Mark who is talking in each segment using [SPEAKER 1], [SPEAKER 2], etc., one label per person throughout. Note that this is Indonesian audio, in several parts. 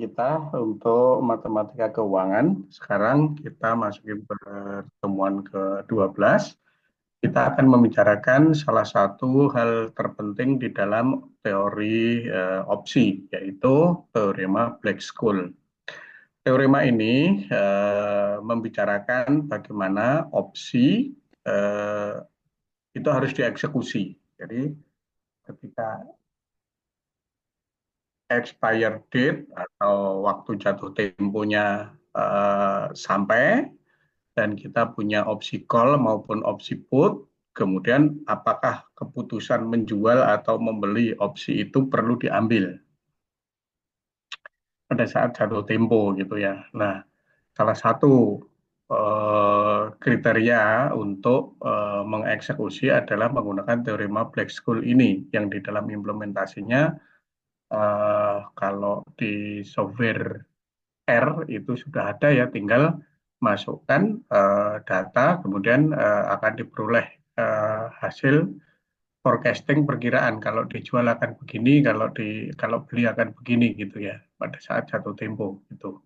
[SPEAKER 1] kita untuk matematika keuangan. Sekarang kita masuki pertemuan ke-12. Kita akan membicarakan salah satu hal terpenting di dalam teori opsi, yaitu teorema Black-Scholes. Teorema ini membicarakan bagaimana opsi eh, itu harus dieksekusi. Jadi ketika expired date atau waktu jatuh temponya sampai dan kita punya opsi call maupun opsi put, kemudian apakah keputusan menjual atau membeli opsi itu perlu diambil pada saat jatuh tempo gitu ya. Nah, salah satu kriteria untuk mengeksekusi adalah menggunakan teorema Black-Scholes ini yang di dalam implementasinya kalau di software R itu sudah ada ya, tinggal masukkan data, kemudian akan diperoleh hasil forecasting perkiraan. Kalau dijual akan begini, kalau beli akan begini gitu ya pada saat jatuh tempo gitu.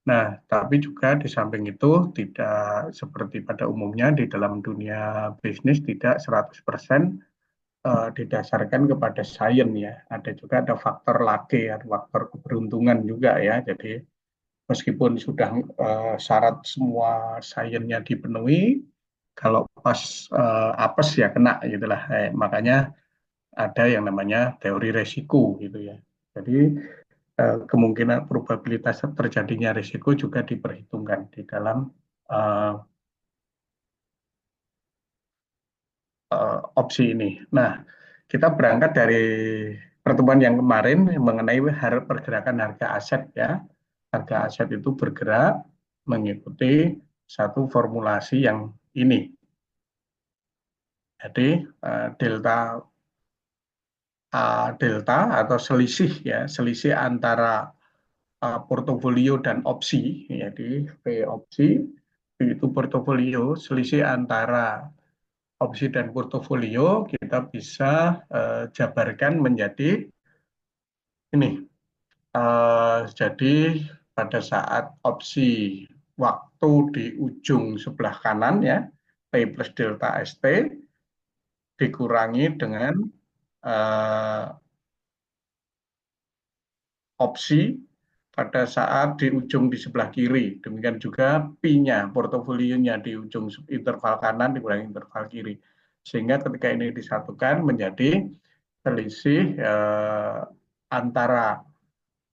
[SPEAKER 1] Nah, tapi juga di samping itu tidak seperti pada umumnya di dalam dunia bisnis tidak 100% didasarkan kepada sains ya. Ada faktor lake, ada faktor keberuntungan juga ya. Jadi meskipun sudah syarat semua sainsnya dipenuhi, kalau pas apes ya kena gitulah. Makanya ada yang namanya teori resiko gitu ya. Jadi kemungkinan probabilitas terjadinya risiko juga diperhitungkan di dalam uh, opsi ini. Nah, kita berangkat dari pertemuan yang kemarin mengenai pergerakan harga aset ya. Harga aset itu bergerak mengikuti satu formulasi yang ini. Jadi delta atau selisih ya, selisih antara portofolio dan opsi, jadi V opsi itu portofolio, selisih antara opsi dan portofolio kita bisa jabarkan menjadi ini. Jadi pada saat opsi waktu di ujung sebelah kanan ya, P plus delta ST dikurangi dengan eh, opsi pada saat di ujung di sebelah kiri. Demikian juga P-nya, portofolionya di ujung interval kanan dikurangi interval kiri. Sehingga ketika ini disatukan menjadi selisih antara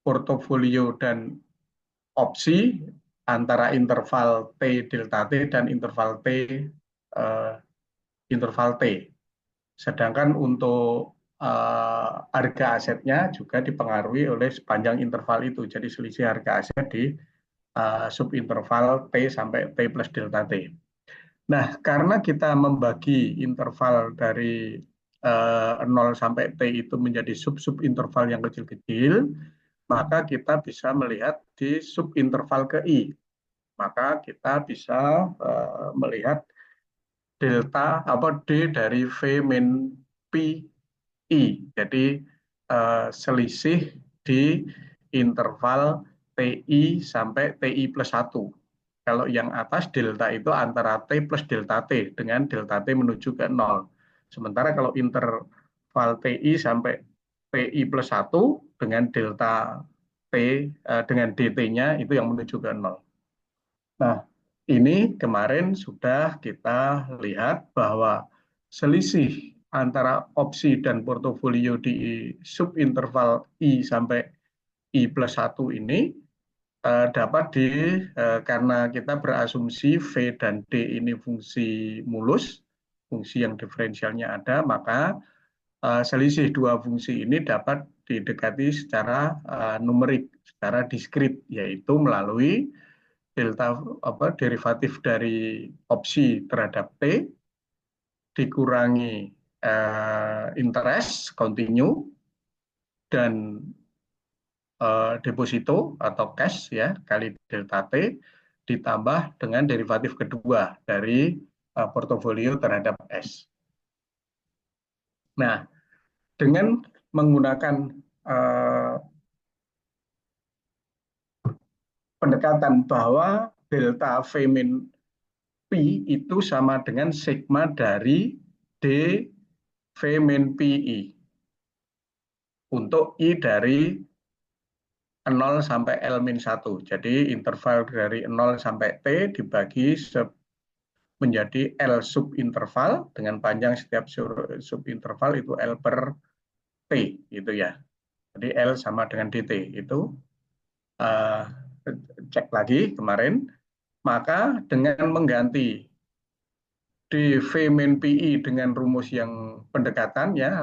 [SPEAKER 1] portofolio dan opsi antara interval T delta T dan interval T eh, interval T. Sedangkan untuk harga asetnya juga dipengaruhi oleh sepanjang interval itu. Jadi selisih harga aset di subinterval T sampai T plus delta T. Nah, karena kita membagi interval dari 0 sampai T itu menjadi sub-subinterval yang kecil-kecil, maka kita bisa melihat di subinterval ke I. Maka kita bisa melihat delta apa D dari V min P I. Jadi selisih di interval TI sampai TI plus 1. Kalau yang atas delta itu antara T plus delta T dengan delta T menuju ke 0. Sementara kalau interval TI sampai TI plus 1 dengan delta T dengan DT-nya itu yang menuju ke 0. Nah, ini kemarin sudah kita lihat bahwa selisih antara opsi dan portofolio di subinterval I sampai I plus 1 ini dapat karena kita berasumsi V dan D ini fungsi mulus, fungsi yang diferensialnya ada, maka selisih dua fungsi ini dapat didekati secara numerik, secara diskrit, yaitu melalui delta derivatif dari opsi terhadap T dikurangi interest continue dan deposito atau cash ya kali delta T ditambah dengan derivatif kedua dari portofolio terhadap S. Nah, dengan menggunakan pendekatan bahwa delta V min P itu sama dengan sigma dari D V min PI untuk I dari 0 sampai L min 1. Jadi interval dari 0 sampai T dibagi menjadi L subinterval dengan panjang setiap subinterval itu L per T gitu ya. Jadi L sama dengan DT itu uh, cek lagi kemarin. Maka dengan mengganti dV min PI dengan rumus yang pendekatan ya,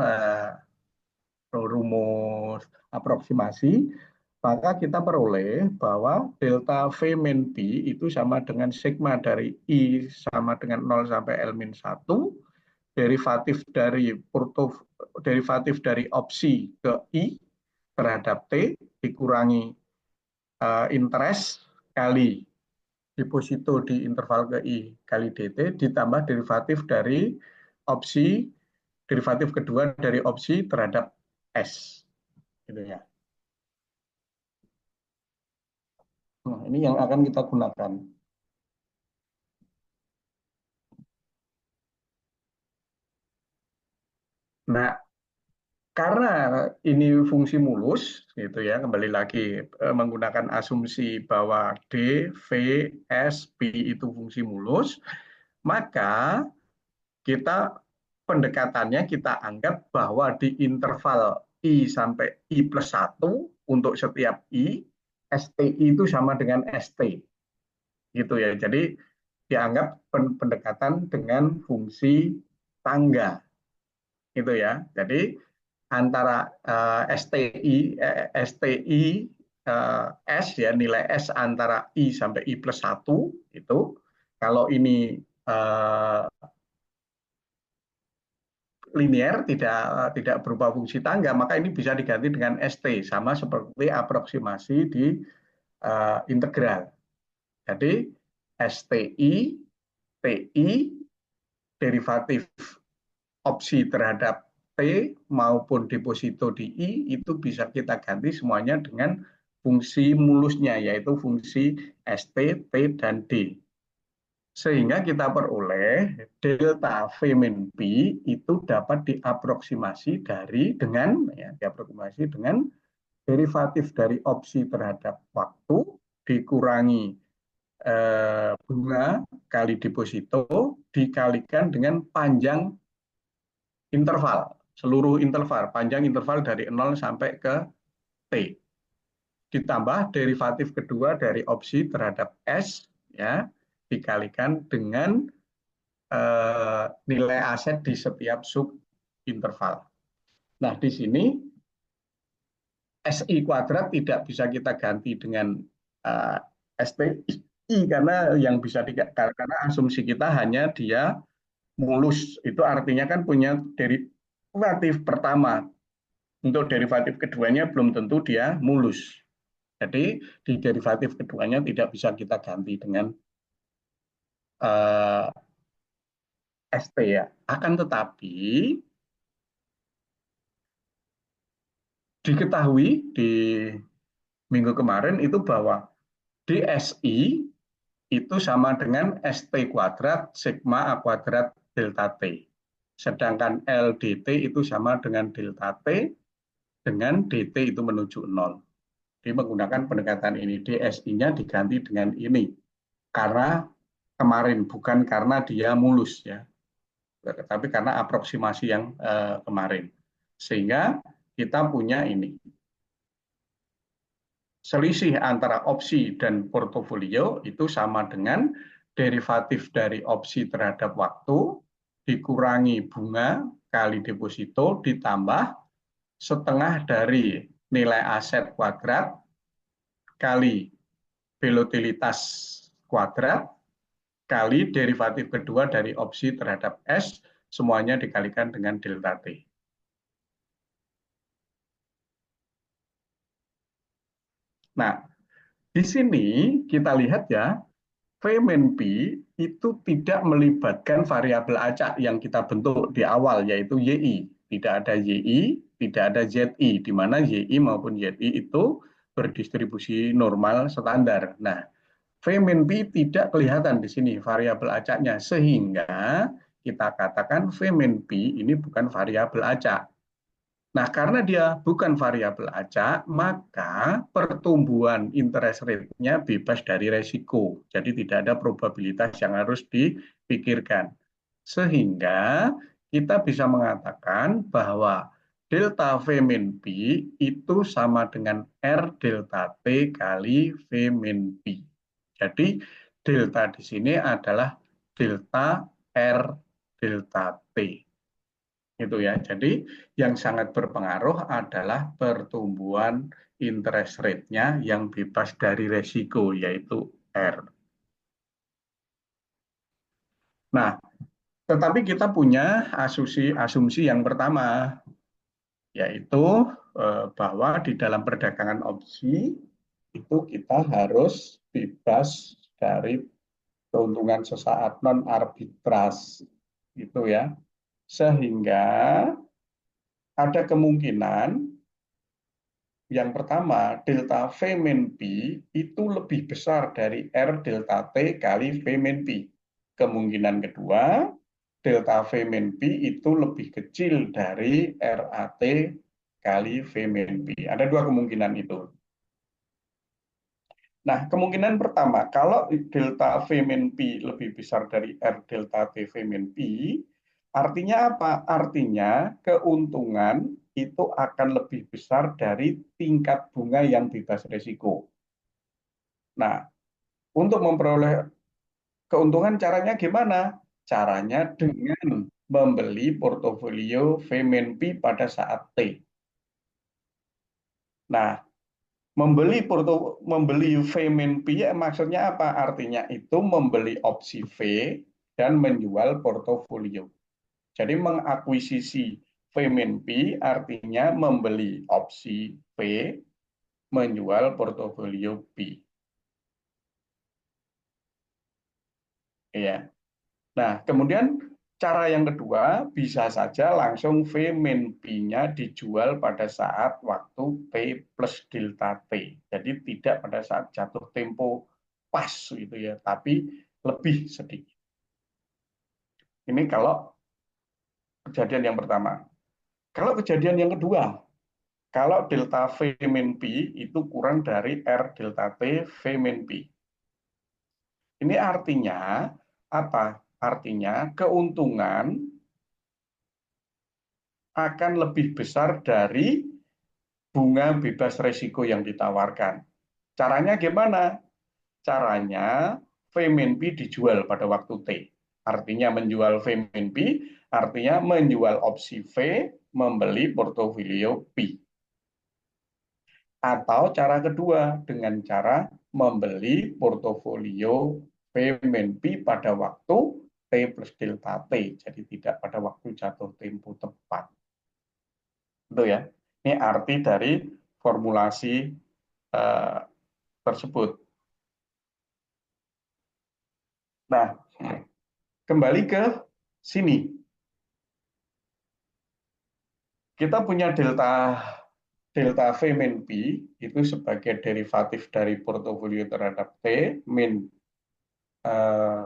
[SPEAKER 1] rumus aproksimasi, maka kita peroleh bahwa delta V min P itu sama dengan sigma dari I sama dengan 0 sampai L min 1, derivatif dari opsi ke I terhadap T dikurangi interest kali deposito di interval ke I kali DT ditambah derivatif kedua dari opsi terhadap S gitu ya. Nah, ini yang akan kita gunakan. Nah, karena ini fungsi mulus gitu ya, kembali lagi menggunakan asumsi bahwa D, V, S, P itu fungsi mulus, maka kita pendekatannya kita anggap bahwa di interval I sampai I plus 1 untuk setiap I, STI itu sama dengan ST. Gitu ya. Jadi dianggap pendekatan dengan fungsi tangga. Itu ya. Jadi antara STI S ya, nilai S antara I sampai I plus 1 itu kalau ini linier, tidak berupa fungsi tangga, maka ini bisa diganti dengan ST, sama seperti aproksimasi di integral. Jadi STI, TI, derivatif opsi terhadap T maupun deposito di I itu bisa kita ganti semuanya dengan fungsi mulusnya, yaitu fungsi ST, T, dan D. Sehingga kita peroleh delta V min P itu dapat diaproksimasi dengan derivatif dari opsi terhadap waktu dikurangi bunga kali deposito dikalikan dengan panjang interval, seluruh interval, panjang interval dari 0 sampai ke T. Ditambah derivatif kedua dari opsi terhadap S ya, dikalikan dengan nilai aset di setiap sub interval. Nah, di sini SI kuadrat tidak bisa kita ganti dengan STI karena yang bisa karena asumsi kita hanya dia mulus. Itu artinya kan punya derivatif pertama. Untuk derivatif keduanya belum tentu dia mulus. Jadi di derivatif keduanya tidak bisa kita ganti dengan ST ya. Akan tetapi diketahui di minggu kemarin itu bahwa DSI itu sama dengan ST kuadrat sigma A kuadrat delta T. Sedangkan LDT itu sama dengan delta T dengan DT itu menuju 0. Jadi menggunakan pendekatan ini, DSI-nya diganti dengan ini. Karena kemarin, bukan karena dia mulus ya, tapi karena aproksimasi yang kemarin. Sehingga kita punya ini. Selisih antara opsi dan portofolio itu sama dengan derivatif dari opsi terhadap waktu dikurangi bunga kali deposito ditambah setengah dari nilai aset kuadrat kali volatilitas kuadrat kali derivatif kedua dari opsi terhadap S, semuanya dikalikan dengan delta T. Nah, di sini kita lihat ya, V min P itu tidak melibatkan variabel acak yang kita bentuk di awal, yaitu YI. Tidak ada YI, tidak ada ZI, di mana YI maupun ZI itu berdistribusi normal standar. Nah, V min P tidak kelihatan di sini variabel acaknya, sehingga kita katakan V min P ini bukan variabel acak. Nah, karena dia bukan variabel acak, maka pertumbuhan interest rate-nya bebas dari resiko. Jadi tidak ada probabilitas yang harus dipikirkan. Sehingga kita bisa mengatakan bahwa delta V min P itu sama dengan R delta T kali V min P. Jadi delta di sini adalah delta R delta T. Itu ya. Jadi yang sangat berpengaruh adalah pertumbuhan interest rate-nya yang bebas dari resiko, yaitu R. Nah, tetapi kita punya asumsi yang pertama, yaitu bahwa di dalam perdagangan opsi itu kita harus bebas dari keuntungan sesaat non arbitras, gitu ya. Sehingga ada kemungkinan yang pertama, delta V min P itu lebih besar dari R delta T kali V min P. Kemungkinan kedua, delta V min P itu lebih kecil dari RAT kali V min P. Ada dua kemungkinan itu. Nah, kemungkinan pertama, kalau delta V min P lebih besar dari R delta T V min P, artinya apa? Artinya keuntungan itu akan lebih besar dari tingkat bunga yang bebas risiko. Nah, untuk memperoleh keuntungan caranya gimana? Caranya dengan membeli portofolio V min P pada saat T. Nah, membeli V min P ya, maksudnya apa? Artinya itu membeli opsi V dan menjual portofolio. Jadi mengakuisisi V min P artinya membeli opsi V, menjual portofolio P. Ya. Nah, kemudian cara yang kedua bisa saja langsung V min P-nya dijual pada saat waktu T plus delta T. Jadi tidak pada saat jatuh tempo pas gitu ya, tapi lebih sedikit. Ini kalau kejadian yang pertama. Kalau kejadian yang kedua, kalau delta V min P itu kurang dari R delta T V min P. Ini artinya apa? Artinya keuntungan akan lebih besar dari bunga bebas resiko yang ditawarkan. Caranya gimana? Caranya V min P dijual pada waktu T. Artinya menjual V min P, artinya menjual opsi V, membeli portofolio P. Atau cara kedua, dengan cara membeli portofolio V min P pada waktu T plus delta T. Jadi tidak pada waktu jatuh tempo tepat. Itu ya. Ini arti dari formulasi eh, tersebut. Nah, kembali ke sini. Kita punya delta V min P itu sebagai derivatif dari portofolio terhadap T min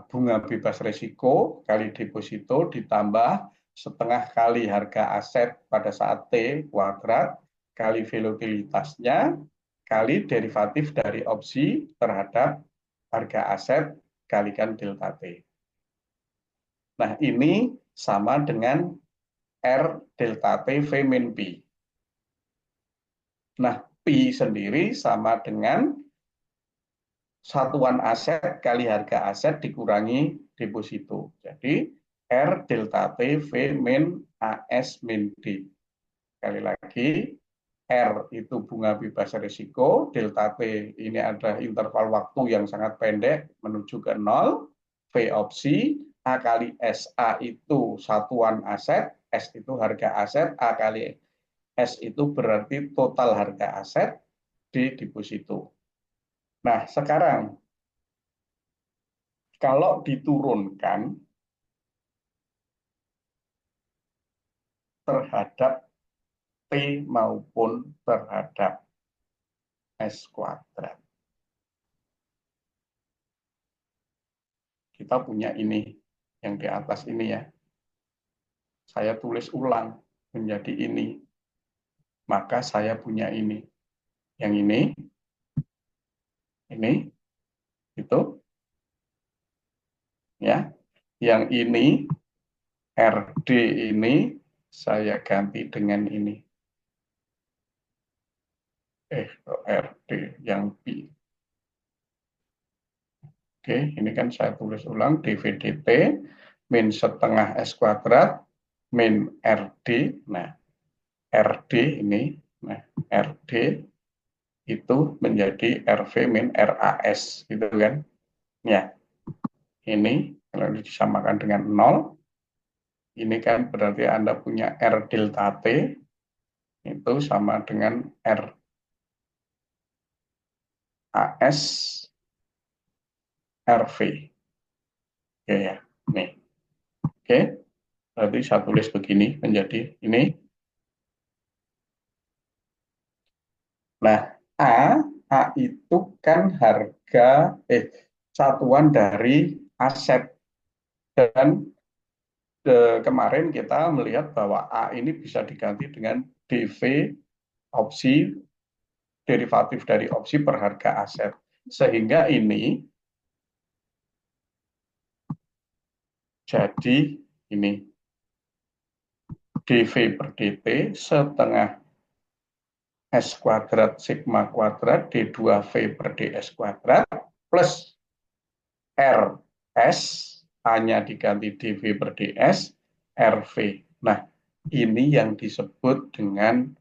[SPEAKER 1] bunga bebas risiko kali deposito ditambah setengah kali harga aset pada saat T kuadrat kali volatilitasnya kali derivatif dari opsi terhadap harga aset kalikan delta T. Nah, ini sama dengan R delta T V min P. Nah, P sendiri sama dengan satuan aset kali harga aset dikurangi deposito. Jadi R delta T V min AS min D. Sekali lagi, R itu bunga bebas risiko, delta T ini adalah interval waktu yang sangat pendek menuju ke nol, V opsi, A kali SA itu satuan aset, S itu harga aset, A kali S itu berarti total harga aset di deposito. Nah, sekarang kalau diturunkan terhadap T maupun terhadap S kuadrat. Kita punya ini, yang di atas ini ya. Saya tulis ulang menjadi ini. Maka saya punya ini. Yang ini, itu, ya. Yang ini, RD ini, saya ganti dengan ini. RD yang B. Oke, ini kan saya tulis ulang, dV/dt, min setengah S kuadrat, min RD. Nah, RD ini, nah, RD itu menjadi RV min RAS, gitu kan. Ya, ini kalau disamakan dengan 0, ini kan berarti Anda punya R delta T, itu sama dengan RAS RV. Oke ya, nih. Oke, berarti saya tulis begini menjadi ini. Nah, A itu kan harga, satuan dari aset. Dan kemarin kita melihat bahwa A ini bisa diganti dengan DV opsi, derivatif dari opsi per harga aset. Sehingga ini jadi ini DV per DT setengah S kuadrat sigma kuadrat D2V per DS kuadrat plus RS, hanya diganti DV per DS, RV. Nah, ini yang disebut dengan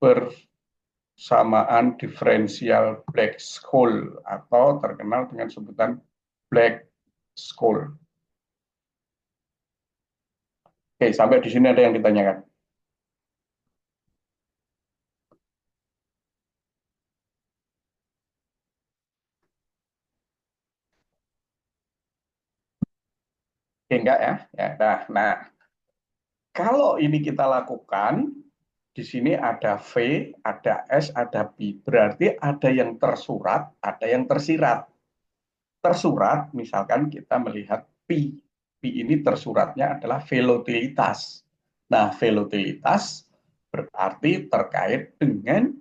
[SPEAKER 1] persamaan diferensial Black-Scholes atau terkenal dengan sebutan Black-Scholes. Oke, sampai di sini ada yang ditanyakan. Oke, enggak ya? Ya, nah, kalau ini kita lakukan, di sini ada V, ada S, ada B. Berarti ada yang tersurat, ada yang tersirat. Tersurat, misalkan kita melihat P. P ini tersuratnya adalah volatilitas. Nah, volatilitas berarti terkait dengan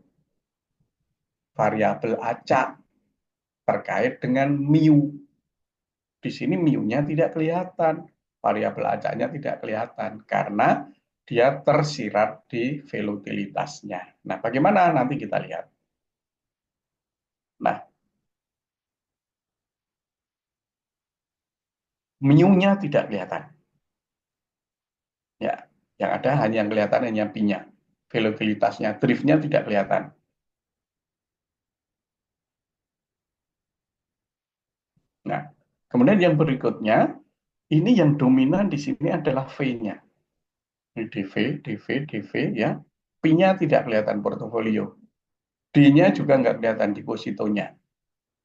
[SPEAKER 1] variabel acak, terkait dengan mu. Di sini mu-nya tidak kelihatan, variabel acaknya tidak kelihatan karena dia tersirat di volatilitasnya. Nah, bagaimana nanti kita lihat. Nah, mu-nya tidak kelihatan. Ya, yang ada hanya yang kelihatan hanya pi-nya, volatilitasnya, driftnya tidak kelihatan. Nah, kemudian yang berikutnya, ini yang dominan di sini adalah V-nya. DV, DV, DV, ya. Pi-nya tidak kelihatan portofolio. D-nya juga nggak kelihatan depositonya.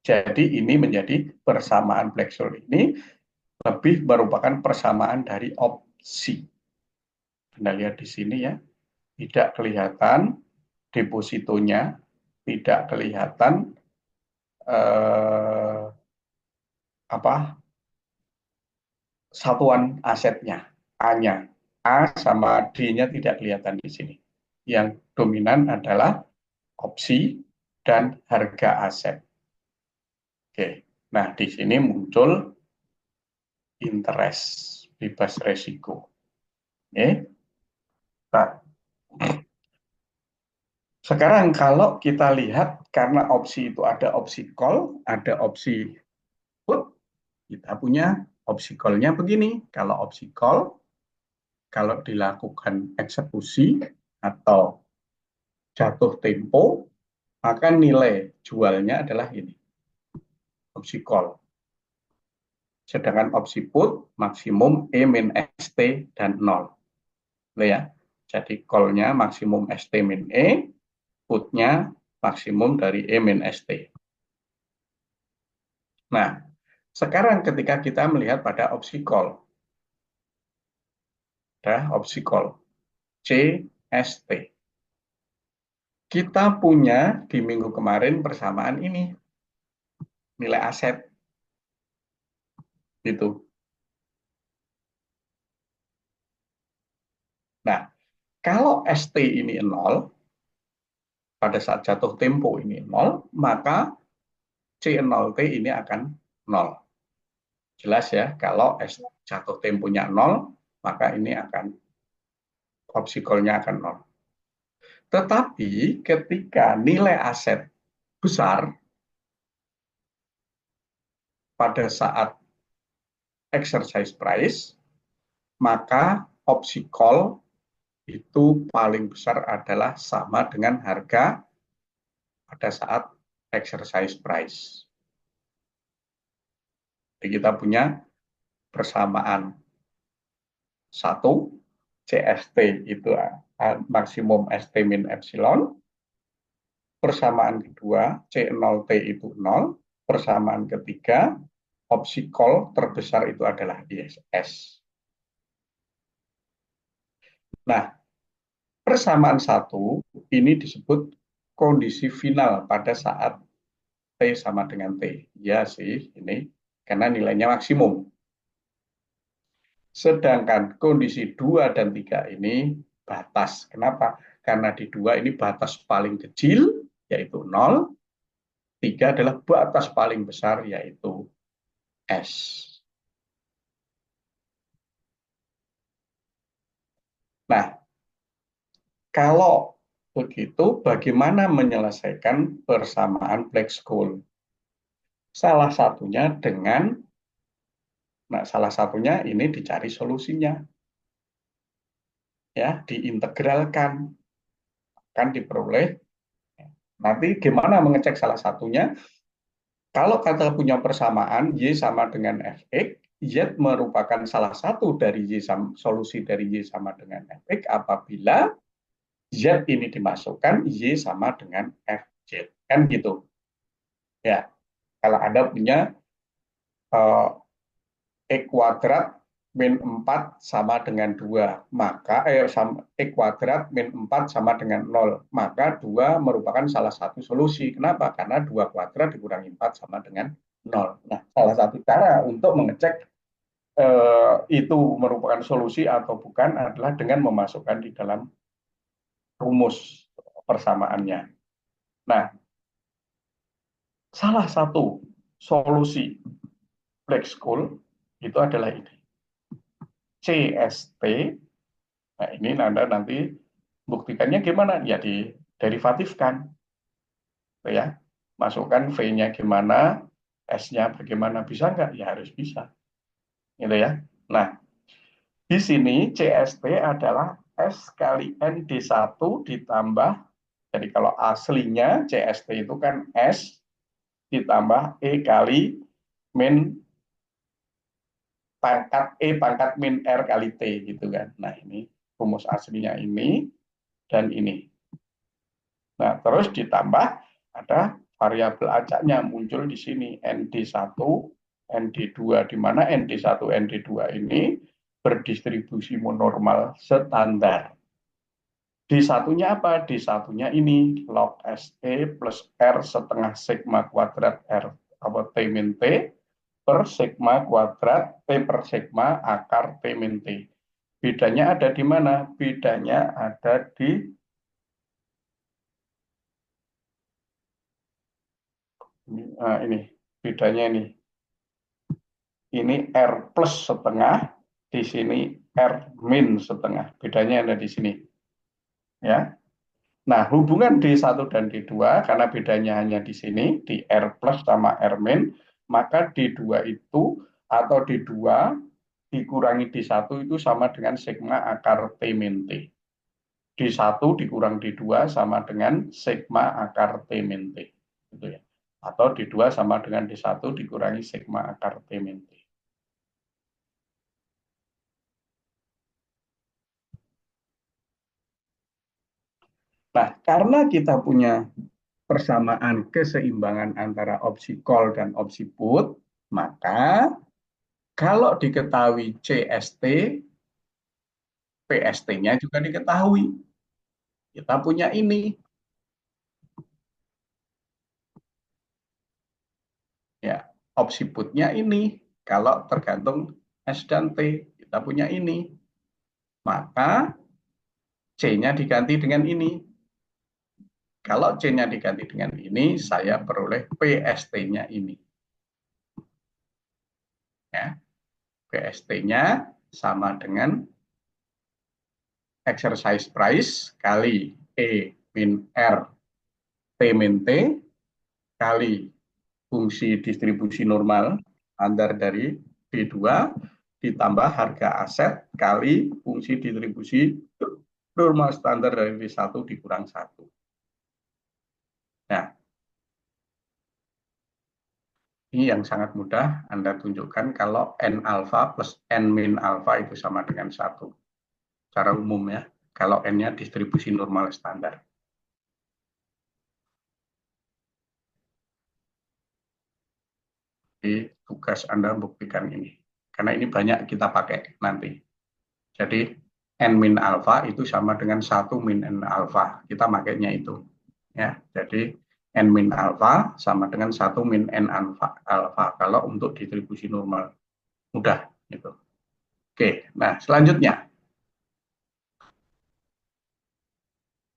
[SPEAKER 1] Jadi ini menjadi persamaan Black-Scholes ini lebih merupakan persamaan dari opsi. Anda lihat di sini ya, tidak kelihatan depositonya, tidak kelihatan apa satuan asetnya, A-nya. A sama D-nya tidak kelihatan di sini. Yang dominan adalah opsi dan harga aset. Oke. Nah, di sini muncul interest, bebas resiko. Oke. Nah, sekarang kalau kita lihat karena opsi itu ada opsi call, ada opsi put, kita punya opsi call-nya begini. Kalau opsi call, kalau dilakukan eksekusi atau jatuh tempo, maka nilai jualnya adalah ini, opsi call. Sedangkan opsi put maksimum E min ST dan 0. Ya. Jadi call-nya maksimum ST min E, put-nya maksimum dari E min ST. Nah, sekarang ketika kita melihat pada opsi call, ada opsi call CST. Kita punya di minggu kemarin persamaan ini, nilai aset, gitu. Nah, kalau ST ini 0, pada saat jatuh tempo ini 0, maka C0T ini akan 0. Jelas ya, kalau jatuh temponya 0, maka ini akan obstacle-nya akan 0. Tetapi ketika nilai aset besar pada saat exercise price, maka opsi call itu paling besar adalah sama dengan harga pada saat exercise price. Jadi kita punya persamaan satu, CST itu maksimum ST min epsilon, persamaan kedua C0T itu 0, persamaan ketiga opsi call terbesar itu adalah ISS. Nah, persamaan satu ini disebut kondisi final pada saat T sama dengan T. Ya sih, ini karena nilainya maksimum. Sedangkan kondisi 2 dan 3 ini batas. Kenapa? Karena di 2 ini batas paling kecil, yaitu 0. 3 adalah batas paling besar, yaitu S. Nah, kalau begitu, bagaimana menyelesaikan persamaan Black School? Salah satunya salah satunya ini dicari solusinya, ya, diintegralkan, kan diperoleh. Nanti gimana mengecek salah satunya? Kalau kita punya persamaan Y sama dengan Fx, Y merupakan salah satu dari solusi dari Y sama dengan Fx apabila Z ini dimasukkan, Y sama dengan Fz. Kan gitu. Ya, kalau Anda punya uh, E kuadrat min 4 sama dengan 2, maka E kuadrat min 4 sama dengan 0, maka 2 merupakan salah satu solusi. Kenapa? Karena 2 kuadrat dikurangi 4 sama dengan 0. Nah, salah satu cara untuk mengecek itu merupakan solusi atau bukan adalah dengan memasukkan di dalam rumus persamaannya. Nah, salah satu solusi Black School itu adalah ini. CST. Nah, ini Anda nanti buktikannya gimana? Ya diderivatifkan. Ya. Masukkan V-nya gimana, S-nya bagaimana. Bisa nggak? Ya harus bisa. Gitu ya. Nah, di sini CST adalah S kali N D1 ditambah, jadi kalau aslinya CST itu kan S ditambah E kali min pangkat E pangkat min R kali T gitu kan. Nah, ini rumus aslinya ini dan ini. Nah, terus ditambah ada variabel acaknya muncul di sini ND1, ND2, di mana ND1, ND2 ini berdistribusi monormal standar. D satunya apa? D satunya ini log SE plus R setengah sigma kuadrat R apa T min T per sigma kuadrat T per sigma akar T min T. Bedanya ada di mana? Bedanya ada di ini bedanya ini. Ini R plus setengah, di sini R min setengah. Bedanya ada di sini. Ya. Nah, hubungan D1 dan D2 karena bedanya hanya di sini, di R plus sama R min, maka D2 itu atau D2 dikurangi D1 itu sama dengan sigma akar T min T. D1 dikurang D2 sama dengan sigma akar T min T. Gitu ya. Atau D2 sama dengan D1 dikurangi sigma akar T min T. Nah, karena kita punya persamaan keseimbangan antara opsi call dan opsi put, maka kalau diketahui CST, PST-nya juga diketahui. Kita punya ini. opsi putnya ini. Kalau tergantung S dan T, kita punya ini. Maka C-nya diganti dengan ini. Kalau C-nya diganti dengan ini, saya peroleh PST-nya ini. Ya. PST-nya sama dengan exercise price kali E min R T min T kali fungsi distribusi normal standar dari D2 ditambah harga aset kali fungsi distribusi normal standar dari D1 dikurang 1. Nah, ini yang sangat mudah Anda tunjukkan kalau N alpha plus N min alpha itu sama dengan 1. Secara umum ya, kalau N-nya distribusi normal standar. Jadi tugas Anda buktikan ini. Karena ini banyak kita pakai nanti. Jadi N min alpha itu sama dengan 1 min N alpha. Kita makainya itu. Ya, jadi N min alpha sama dengan 1 min N alpha kalau untuk distribusi normal. Mudah gitu. Oke, nah selanjutnya.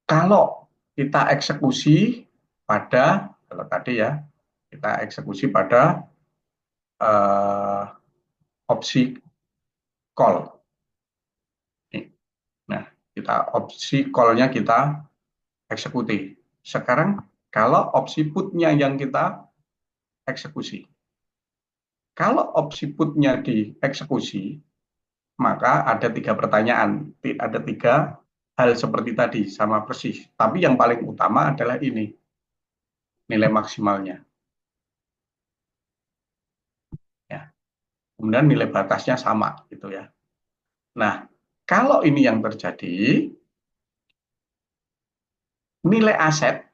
[SPEAKER 1] Kalau kita eksekusi pada, kalau tadi ya, kita eksekusi pada opsi call. Nah, kita opsi call-nya kita eksekusi. Sekarang kalau opsi put-nya yang kita eksekusi. Kalau opsi put-nya dieksekusi, maka ada 3 pertanyaan. Ada 3 hal seperti tadi, sama persis. Tapi yang paling utama adalah ini, nilai maksimalnya. Ya. Kemudian nilai batasnya sama, gitu ya. Nah, kalau ini yang terjadi, nilai aset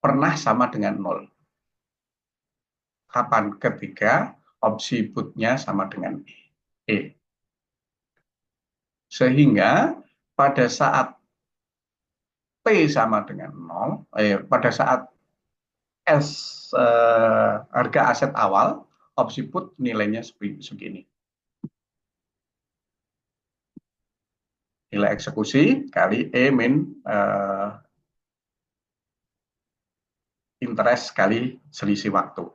[SPEAKER 1] pernah sama dengan 0. Kapan? Ketika opsi put-nya sama dengan E. Sehingga pada saat T sama dengan 0, pada saat S harga aset awal, opsi put nilainya segini. Nilai eksekusi kali E min interest kali selisih waktu.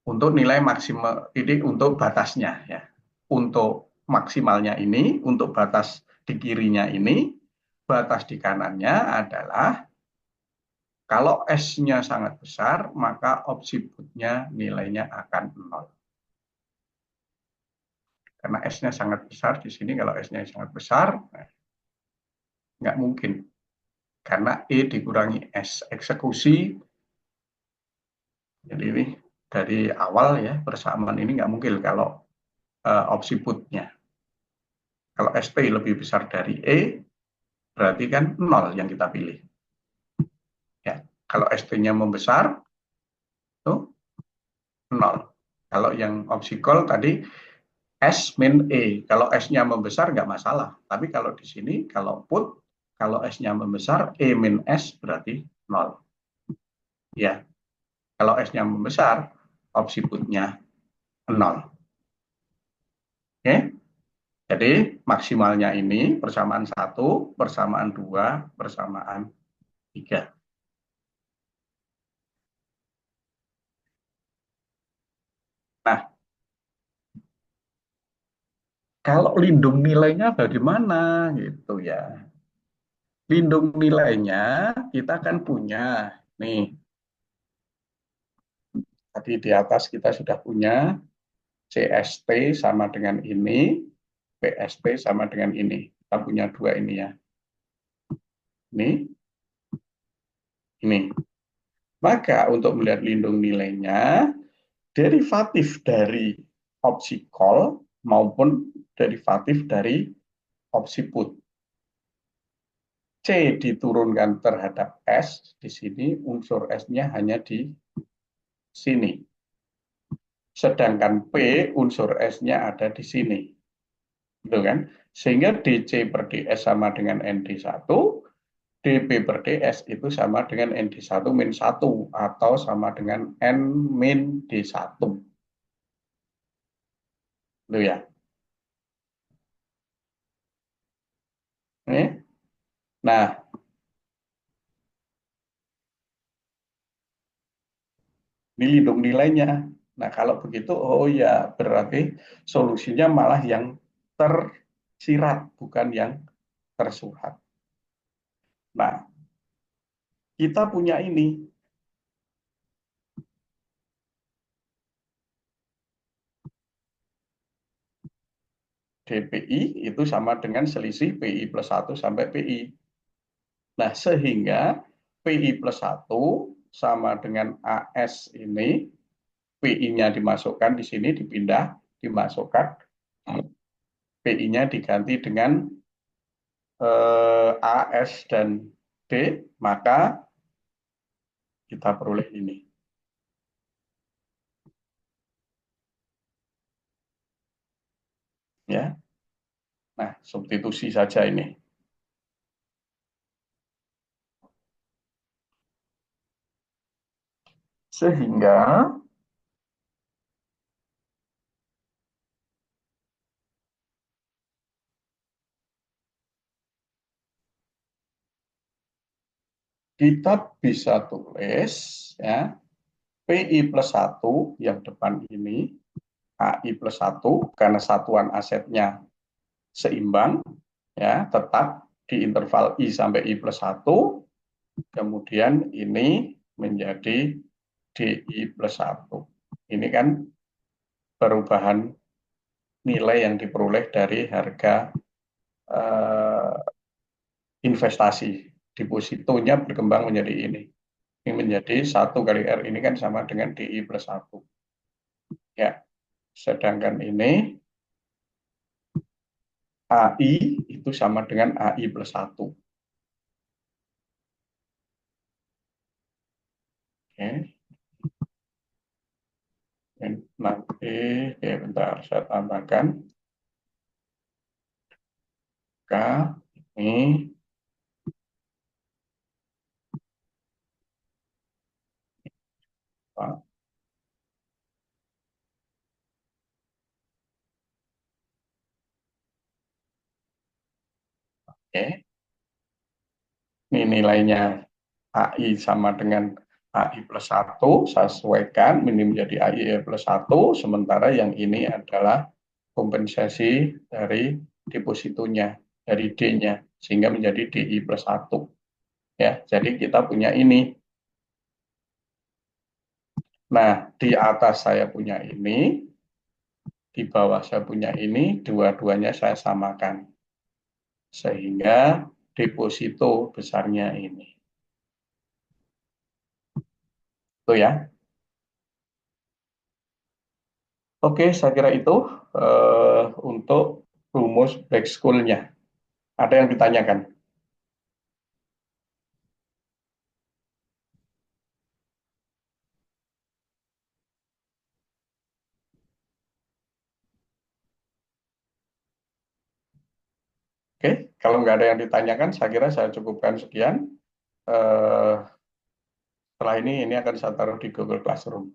[SPEAKER 1] Untuk nilai maksimal ini untuk batasnya ya. Untuk maksimalnya ini, untuk batas di kirinya ini, batas di kanannya adalah kalau S-nya sangat besar, maka opsi put-nya nilainya akan 0. Karena S-nya sangat besar di sini, kalau S-nya sangat besar, nggak mungkin. Karena E dikurangi S eksekusi, jadi ini dari awal ya, persamaan ini nggak mungkin kalau opsi put-nya. Kalau ST lebih besar dari E, berarti kan 0 yang kita pilih. Ya, kalau ST-nya membesar, itu 0. Kalau yang opsi call tadi, S min E. Kalau S-nya membesar, nggak masalah. Tapi kalau di sini, kalau put, kalau S-nya membesar, E min S berarti 0. Ya, kalau S-nya membesar, opsi put-nya 0. Oke? Jadi maksimalnya ini persamaan 1, persamaan 2, persamaan 3. Nah, kalau lindung nilainya bagaimana gitu ya. Lindung nilainya kita kan punya nih. Tadi di atas kita sudah punya CST sama dengan ini, PST sama dengan ini. Kita punya 2 ini ya. Ini. Maka untuk melihat lindung nilainya, derivatif dari opsi call maupun derivatif dari opsi put. C diturunkan terhadap S, di sini unsur S-nya hanya di sini. Sedangkan P unsur S-nya ada di sini. Gitu kan? Sehingga DC per DS sama dengan ND1, dp per ds itu sama dengan nd1 min 1 atau sama dengan n min d1. Itu ya. Ini. Nah, ini lindung nilainya. Nah, kalau begitu, oh ya, berarti solusinya malah yang tersirat, bukan yang tersurat. Nah, kita punya ini, DPI itu sama dengan selisih PI plus 1 sampai PI. Nah, sehingga PI plus 1 sama dengan AS ini, PI-nya dimasukkan di sini, dipindah, dimasukkan, PI-nya diganti dengan AS dan D, maka kita peroleh ini. Ya, nah substitusi saja ini. Sehingga kita bisa tulis ya PI plus 1 yang depan ini, AI plus 1 karena satuan asetnya seimbang, ya tetap di interval I sampai I plus 1, kemudian ini menjadi DI plus 1. Ini kan perubahan nilai yang diperoleh dari harga investasi. Depositonya berkembang menjadi ini. Ini menjadi 1 kali R ini kan sama dengan DI plus 1. Ya, sedangkan ini AI itu sama dengan AI plus 1. Oke. Nanti, ya bentar, saya tambahkan. K, ini, Pak. Oke. Ini nilainya AI sama dengan AI plus 1, saya sesuaikan, ini menjadi AI plus 1, sementara yang ini adalah kompensasi dari depositonya, dari D-nya, sehingga menjadi DI plus 1. Ya, jadi kita punya ini. Nah, di atas saya punya ini, di bawah saya punya ini, dua-duanya saya samakan. Sehingga deposito besarnya ini. Itu ya. Oke, saya kira itu untuk rumus back school-nya. Ada yang ditanyakan? Oke, kalau nggak ada yang ditanyakan, saya kira saya cukupkan sekian. Eh, setelah ini akan saya taruh di Google Classroom.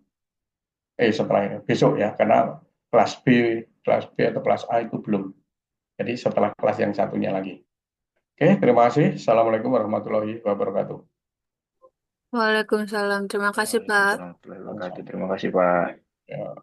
[SPEAKER 1] Setelah ini, besok ya, karena kelas B atau kelas A itu belum. Jadi setelah kelas yang satunya lagi. Oke, terima kasih. Assalamualaikum warahmatullahi wabarakatuh.
[SPEAKER 2] Waalaikumsalam. Terima kasih, Pak.
[SPEAKER 3] Waalaikumsalam warahmatullahi wabarakatuh. Terima kasih, Pak.
[SPEAKER 1] Ya.